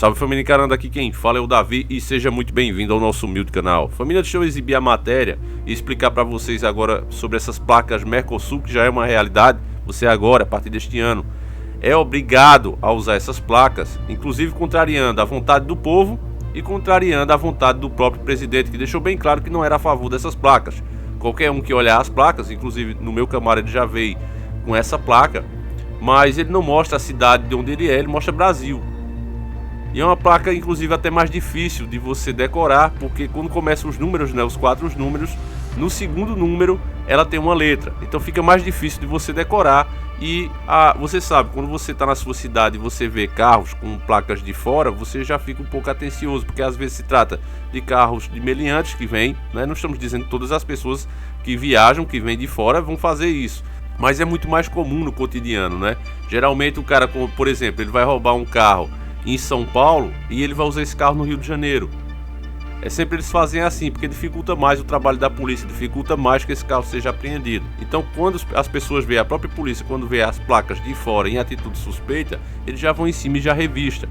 Salve família encarando, aqui quem fala é o Davi e seja muito bem-vindo ao nosso humilde canal. Família, deixa eu exibir a matéria e explicar para vocês agora sobre essas placas Mercosul, que já é uma realidade. Você agora, a partir deste ano, é obrigado a usar essas placas, inclusive contrariando a vontade do povo e contrariando a vontade do próprio presidente, que deixou bem claro que não era a favor dessas placas. Qualquer um que olhar as placas, inclusive no meu camarada ele já veio com essa placa, mas ele não mostra a cidade de onde ele mostra Brasil. E é uma placa, inclusive, até mais difícil de você decorar, porque quando começam os números, né, os 4 números, no segundo número ela tem uma letra. Então fica mais difícil de você decorar. E você sabe, quando você está na sua cidade e você vê carros com placas de fora, você já fica um pouco atencioso, porque às vezes se trata de carros de meliantes que vêm, né? Não estamos dizendo que todas as pessoas que viajam, que vêm de fora, vão fazer isso. Mas é muito mais comum no cotidiano, né? Geralmente o cara, por exemplo, ele vai roubar um carro em São Paulo e ele vai usar esse carro no Rio de Janeiro. Sempre eles fazem assim, porque dificulta mais o trabalho da polícia, dificulta mais que esse carro seja apreendido. Então quando as pessoas veem, a própria polícia, quando vê as placas de fora em atitude suspeita, eles já vão em cima e já revista.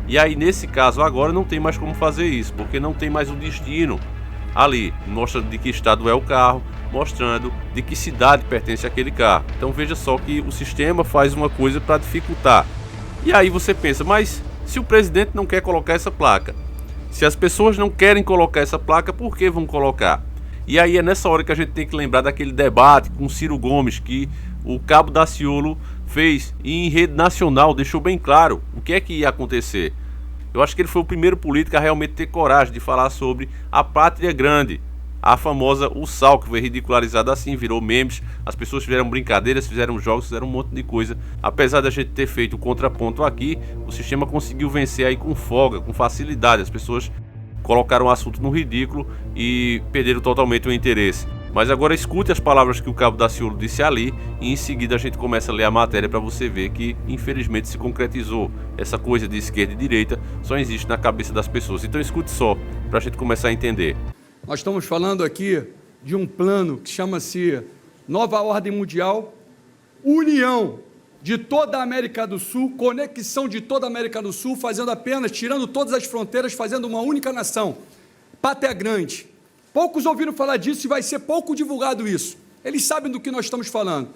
E aí nesse caso agora não tem mais como fazer isso, porque não tem mais o destino ali, mostrando de que estado é o carro, mostrando de que cidade pertence aquele carro. Então veja só que o sistema faz uma coisa para dificultar. E aí você pensa, mas se o presidente não quer colocar essa placa, se as pessoas não querem colocar essa placa, por que vão colocar? E aí é nessa hora que a gente tem que lembrar daquele debate com Ciro Gomes que o Cabo Daciolo fez e em rede nacional deixou bem claro o que é que ia acontecer. Eu acho que ele foi o primeiro político a realmente ter coragem de falar sobre a pátria grande, a famosa USAL, que foi ridicularizada assim, virou memes, as pessoas fizeram brincadeiras, fizeram jogos, fizeram um monte de coisa. Apesar da gente ter feito o contraponto aqui, o sistema conseguiu vencer aí com folga, com facilidade. As pessoas colocaram o assunto no ridículo e perderam totalmente o interesse. Mas agora escute as palavras que o Cabo Daciolo disse ali e em seguida a gente começa a ler a matéria para você ver que infelizmente se concretizou. Essa coisa de esquerda e direita só existe na cabeça das pessoas. Então escute só, para a gente começar a entender. Nós estamos falando aqui de um plano que chama-se Nova Ordem Mundial, união de toda a América do Sul, conexão de toda a América do Sul, fazendo apenas, tirando todas as fronteiras, fazendo uma única nação, pátria grande. Poucos ouviram falar disso e vai ser pouco divulgado isso. Eles sabem do que nós estamos falando.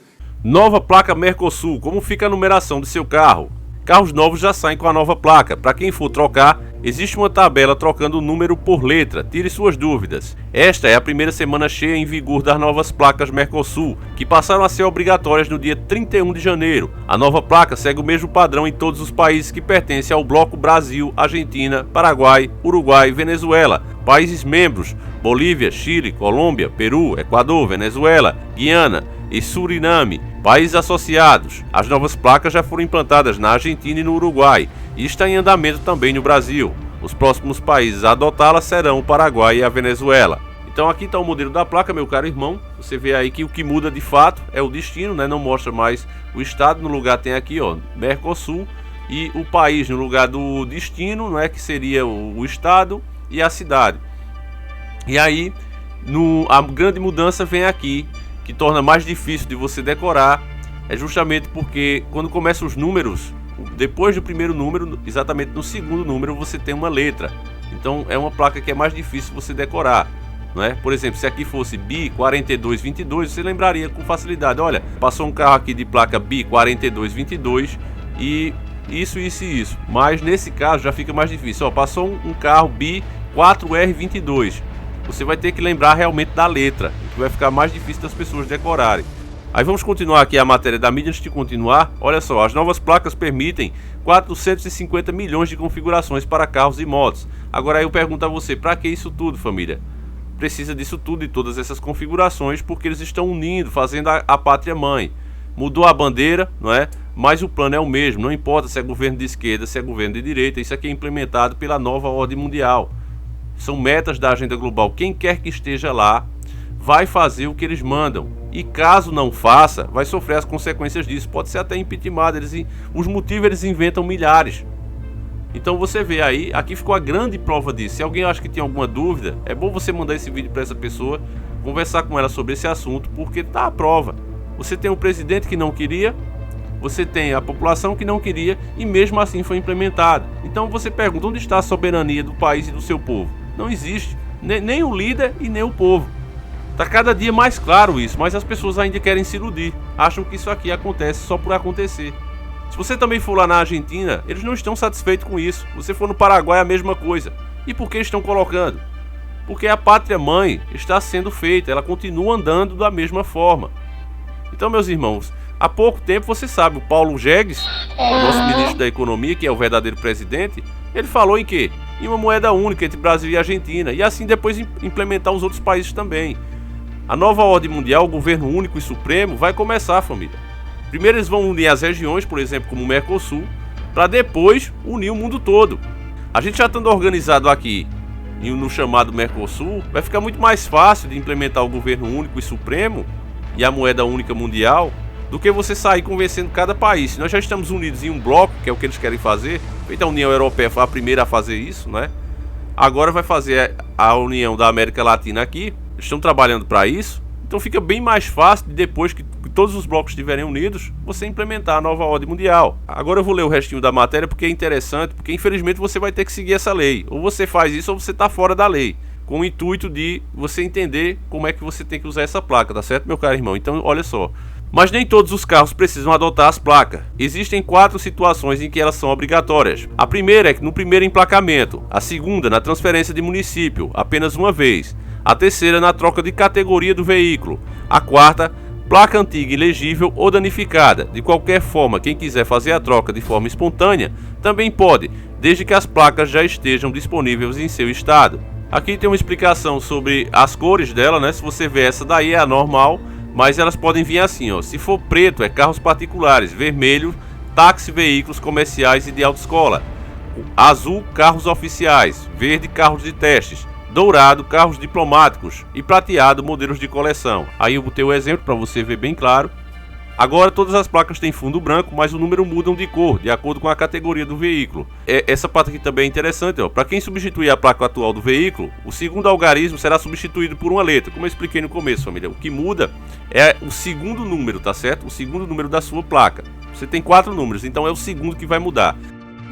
Nova placa Mercosul, como fica a numeração do seu carro? Carros novos já saem com a nova placa. Para quem for trocar, existe uma tabela trocando o número por letra. Tire suas dúvidas. Esta é a primeira semana cheia em vigor das novas placas Mercosul, que passaram a ser obrigatórias no dia 31 de janeiro. A nova placa segue o mesmo padrão em todos os países que pertencem ao bloco Brasil, Argentina, Paraguai, Uruguai e Venezuela. Países membros: Bolívia, Chile, Colômbia, Peru, Equador, Venezuela, Guiana e Suriname. Países associados: as novas placas já foram implantadas na Argentina e no Uruguai e está em andamento também no Brasil. Os próximos países a adotá-las serão o Paraguai e a Venezuela. Então aqui está o modelo da placa, meu caro irmão. Você vê aí que o que muda de fato é o destino, né? Não mostra mais o estado. No lugar tem aqui, ó, Mercosul, e o país no lugar do destino, né? Que seria o estado e a cidade. E aí a grande mudança vem aqui, que torna mais difícil de você decorar, é justamente porque quando começam os números, depois do primeiro número, exatamente no segundo número, você tem uma letra. Então é uma placa que é mais difícil você decorar, não é? Por exemplo, se aqui fosse BI 4222, você lembraria com facilidade. Olha, passou um carro aqui de placa BI 4222 e isso. Mas nesse caso já fica mais difícil. Ó, passou um carro BI 4R22. Você vai ter que lembrar realmente da letra, que vai ficar mais difícil das pessoas decorarem. Aí vamos continuar aqui a matéria da mídia. Antes de continuar, olha só, as novas placas permitem 450 milhões de configurações para carros e motos. Agora aí eu pergunto a você, para que isso tudo, família? Precisa disso tudo e todas essas configurações porque eles estão unindo, fazendo a pátria mãe. Mudou a bandeira, não é? Mas o plano é o mesmo, não importa se é governo de esquerda, se é governo de direita, isso aqui é implementado pela nova ordem mundial. São metas da agenda global. Quem quer que esteja lá vai fazer o que eles mandam. E caso não faça, vai sofrer as consequências disso. Pode ser até impeachment. Os motivos eles inventam milhares. Então você vê aí, aqui ficou a grande prova disso. Se alguém acha que tem alguma dúvida, é bom você mandar esse vídeo para essa pessoa, conversar com ela sobre esse assunto, porque tá a prova. Você tem um presidente que não queria, você tem a população que não queria e mesmo assim foi implementado. Então você pergunta, onde está a soberania do país e do seu povo? Não existe, nem o líder e nem o povo. Está cada dia mais claro isso, mas as pessoas ainda querem se iludir, acham que isso aqui acontece só por acontecer. Se você também for lá na Argentina, eles não estão satisfeitos com isso. Se você for no Paraguai, a mesma coisa. E por que estão colocando? Porque a pátria mãe está sendo feita, ela continua andando da mesma forma. Então, meus irmãos, há pouco tempo, você sabe, o Paulo Jegues, o nosso ministro da Economia, que é o verdadeiro presidente, ele falou em quê? Em uma moeda única entre Brasil e Argentina, e assim depois implementar os outros países também. A nova ordem mundial, o governo único e supremo, vai começar, família. Primeiro eles vão unir as regiões, por exemplo, como o Mercosul, para depois unir o mundo todo. A gente já estando organizado aqui no chamado Mercosul, vai ficar muito mais fácil de implementar o governo único e supremo e a moeda única mundial do que você sair convencendo cada país. Se nós já estamos unidos em um bloco, que é o que eles querem fazer, feita a União Europeia foi a primeira a fazer isso, né? Agora vai fazer a União da América Latina aqui, eles estão trabalhando para isso, então fica bem mais fácil de depois que todos os blocos estiverem unidos, você implementar a nova ordem mundial. Agora eu vou ler o restinho da matéria porque é interessante, porque infelizmente você vai ter que seguir essa lei. Ou você faz isso ou você está fora da lei, com o intuito de você entender como é que você tem que usar essa placa, tá certo, meu caro irmão? Então, olha só. Mas nem todos os carros precisam adotar as placas. Existem 4 situações em que elas são obrigatórias. A primeira é no primeiro emplacamento. A segunda, na transferência de município, apenas uma vez. A terceira, na troca de categoria do veículo. A quarta, placa antiga ilegível ou danificada. De qualquer forma, quem quiser fazer a troca de forma espontânea, também pode, desde que as placas já estejam disponíveis em seu estado. Aqui tem uma explicação sobre as cores dela, né? Se você vê, essa daí é a normal, mas elas podem vir assim, ó. Se for preto, é carros particulares. Vermelho, táxi, veículos comerciais e de autoescola. Azul, carros oficiais. Verde, carros de testes. Dourado, carros diplomáticos. E prateado, modelos de coleção. Aí eu botei o exemplo para você ver bem claro. Agora todas as placas têm fundo branco, mas o número mudam de cor, de acordo com a categoria do veículo. Essa parte aqui também é interessante, ó. Para quem substituir a placa atual do veículo, o segundo algarismo será substituído por uma letra, como eu expliquei no começo, família. O que muda é o segundo número, tá certo? O segundo número da sua placa. Você tem 4 números, então é o segundo que vai mudar.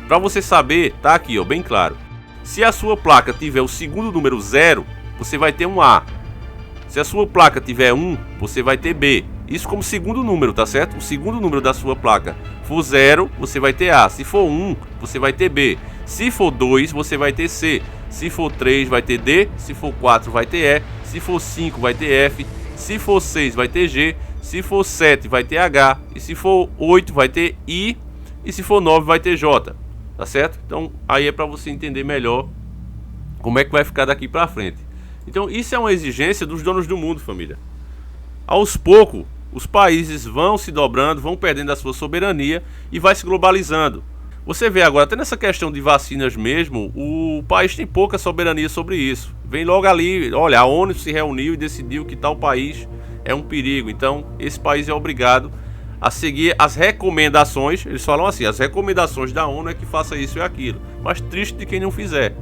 Para você saber, tá aqui, ó, bem claro. Se a sua placa tiver o segundo número 0, você vai ter um A. Se a sua placa tiver 1, você vai ter B. Isso como segundo número, tá certo? O segundo número da sua placa for 0, você vai ter A. Se for 1, você vai ter B. Se for 2, você vai ter C. Se for 3, vai ter D. Se for 4, vai ter E. Se for 5, vai ter F. Se for 6, vai ter G. Se for 7, vai ter H. E se for 8, vai ter I. E se for 9, vai ter J. Tá certo? Então aí é para você entender melhor como é que vai ficar daqui para frente. Então isso é uma exigência dos donos do mundo, família. Aos poucos, os países vão se dobrando, vão perdendo a sua soberania e vai se globalizando. Você vê agora, até nessa questão de vacinas mesmo, o país tem pouca soberania sobre isso. Vem logo ali, olha, a ONU se reuniu e decidiu que tal país é um perigo. Então, esse país é obrigado a seguir as recomendações. Eles falam assim, as recomendações da ONU é que faça isso e aquilo. Mas triste de quem não fizer.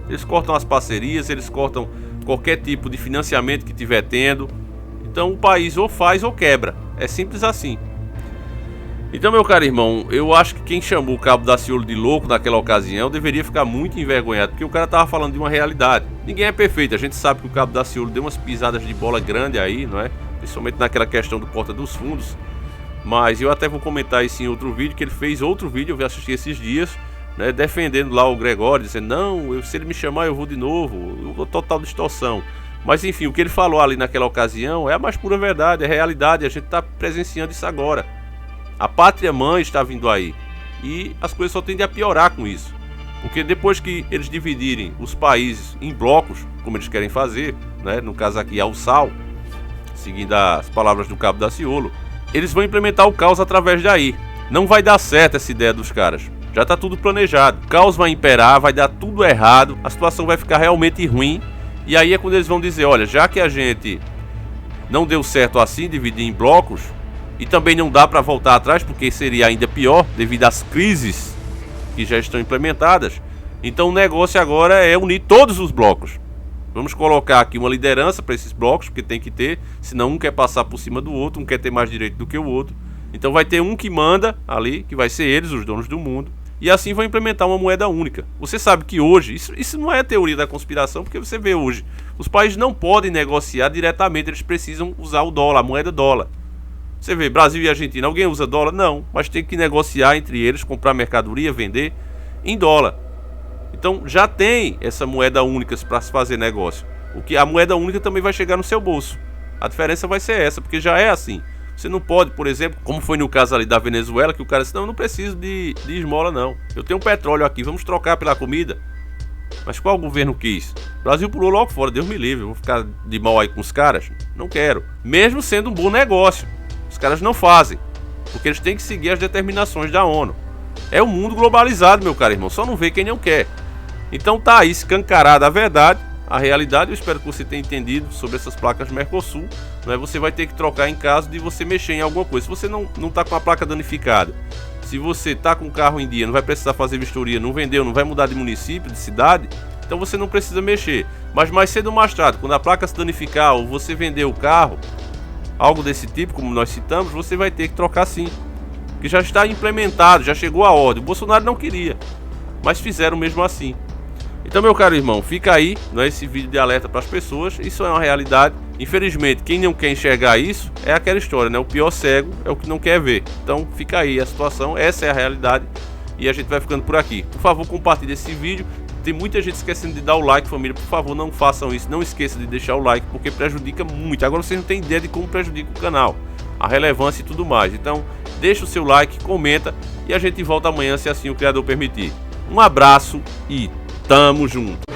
Eles cortam as parcerias, eles cortam qualquer tipo de financiamento que tiver tendo. Então o país ou faz ou quebra. É simples assim. Então, meu caro irmão, eu acho que quem chamou o Cabo Daciolo de louco naquela ocasião deveria ficar muito envergonhado, porque o cara tava falando de uma realidade. Ninguém é perfeito, a gente sabe que o Cabo Daciolo deu umas pisadas de bola grande aí, não é? Principalmente naquela questão do Porta dos Fundos. Mas eu até vou comentar isso em outro vídeo, que ele fez outro vídeo, eu vi assistir esses dias, né, defendendo lá o Gregório, dizendo, não, se ele me chamar eu vou de novo, total distorção. Mas enfim, o que ele falou ali naquela ocasião é a mais pura verdade, é realidade, a gente está presenciando isso agora. A pátria mãe está vindo aí e as coisas só tendem a piorar com isso. Porque depois que eles dividirem os países em blocos, como eles querem fazer, né, no caso aqui ao sal, seguindo as palavras do Cabo Daciolo, eles vão implementar o caos através daí. Não vai dar certo essa ideia dos caras. Já está tudo planejado. O caos vai imperar, vai dar tudo errado, a situação vai ficar realmente ruim. E aí é quando eles vão dizer, olha, já que a gente não deu certo assim, dividir em blocos, e também não dá para voltar atrás, porque seria ainda pior, devido às crises que já estão implementadas, então o negócio agora é unir todos os blocos. Vamos colocar aqui uma liderança para esses blocos, porque tem que ter, senão um quer passar por cima do outro, um quer ter mais direito do que o outro. Então vai ter um que manda ali, que vai ser eles, os donos do mundo, e assim vão implementar uma moeda única. Você sabe que hoje, isso não é teoria da conspiração, porque você vê hoje, os países não podem negociar diretamente, eles precisam usar o dólar, a moeda dólar. Você vê, Brasil e Argentina, alguém usa dólar? Não, mas tem que negociar entre eles, comprar mercadoria, vender em dólar. Então já tem essa moeda única para se fazer negócio. O que a moeda única também vai chegar no seu bolso. A diferença vai ser essa, porque já é assim. Você não pode, por exemplo, como foi no caso ali da Venezuela, que o cara disse, não, eu não preciso de esmola não. Eu tenho petróleo aqui, vamos trocar pela comida. Mas qual governo quis? O Brasil pulou logo fora, Deus me livre, eu vou ficar de mal aí com os caras? Não quero. Mesmo sendo um bom negócio. Os caras não fazem, porque eles têm que seguir as determinações da ONU. É um mundo globalizado, meu caro irmão, só não vê quem não quer. Então tá aí escancarada a verdade, a realidade. Eu espero que você tenha entendido sobre essas placas Mercosul, né? Você vai ter que trocar em caso de você mexer em alguma coisa. Se você não tá com a placa danificada, se você tá com o carro em dia, não vai precisar fazer vistoria, não vendeu, não vai mudar de município, de cidade, então você não precisa mexer. Mas mais cedo ou mais tarde, quando a placa se danificar ou você vender o carro, algo desse tipo, como nós citamos, você vai ter que trocar sim, que já está implementado, já chegou a ordem. O Bolsonaro não queria, mas fizeram mesmo assim. Então, meu caro irmão, fica aí, né, esse vídeo de alerta para as pessoas. Isso é uma realidade. Infelizmente, quem não quer enxergar isso é aquela história, né? O pior cego é o que não quer ver. Então, fica aí a situação, essa é a realidade e a gente vai ficando por aqui. Por favor, compartilhe esse vídeo. Tem muita gente esquecendo de dar o like, família. Por favor, não façam isso. Não esqueça de deixar o like, porque prejudica muito. Agora vocês não têm ideia de como prejudica o canal, a relevância e tudo mais. Então, deixa o seu like, comenta e a gente volta amanhã, se assim o criador permitir. Um abraço e tamo junto.